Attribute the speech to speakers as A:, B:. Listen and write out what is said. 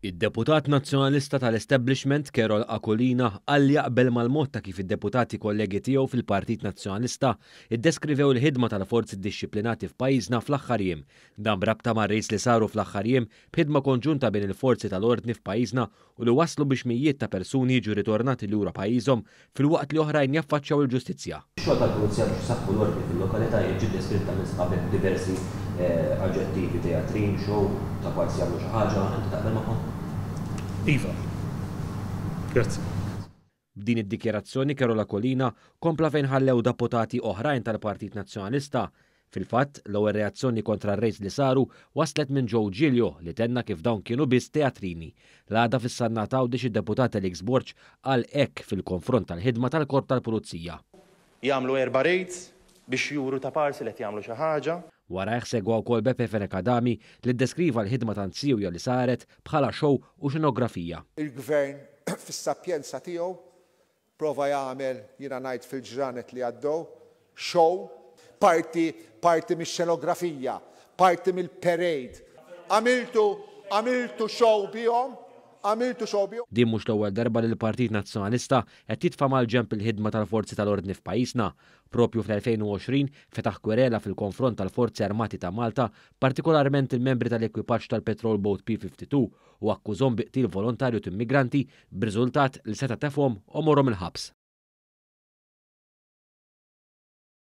A: Id-deputat nazzjonalista tal-establishment Carol Akolina qal jaqbel mal-mod ta' kif id-deputati kollegi tiegħu fil-Partit Nazzjonalista iddeskrivew il-ħidma tal-forzi ddixxiplinati f'pajjiżna fl-aħħar jiem. Dan brabta mar-rejs li saru fl-aħħar jiem b'ħidma konġunta bejn il-forzi tal-ordni f'pajjiżna u li waslu biex mijiet ta' persuni jiġu ritornati lura pajjiżhom filwaqt li oħrajn jaffaċċjaw il-ġustizzja.
B: Ix-xogħol tal-pulizija biex saħħu l-ordni fil-lokalità jiġi deskritta minn qabel diversi aġġettivi teatrin, show, ta' kważi jagħmlu xi ħaġa, inti taqbel magħhom?
C: Iva. Grazzi.
A: B'din id-dikjerazzjoni Carol Akolina kompla fejn ħallew deputati oħrajn tal-Partit Nazzjonalista. Fil-fatt, l-ewwel reazzjoni kontra r-rejs li saru waslet minn Joe Giglio li tenna kif dawn kienu biss teatrini. L-għada fis-Sannata għawdix id-deputat Alex Borg qal hekk fil-konfront tal-ħidma tal-Korp tal-Pulizija.
D: Jagħmlu erba' rejds biex juru ta' parsi li jagħmlu xi ħaġa.
A: Wara segwa wkoll Beppe Ferekadami li ddeskriva l-ħidma ta' Nzijja li saret bħala show u xenografija.
E: Il-gvern fis-sapjenza tiegħu prova jagħmel jiena ngħid fil-ġranet li għaddew show, parti mix-xenografija, parti mill-parade. Għamiltu show bihom.
A: Din mhux l-ewwel darba li l-Partit Nazzjonalista qed titfa' mal-ġenb il-ħidma tal-forzi tal-ordni f'pajjiżna. Propju fl-2020 fetaħ kwerela fil-konfront tal-Forzi Armati ta' Malta, partikolarment il-membri tal-ekwipaġġ tal-Patrol Boat P-52 u akkużhom biqtil volontarju t-immigranti b'riżultat li seta' tefhom u morhom il-ħabs.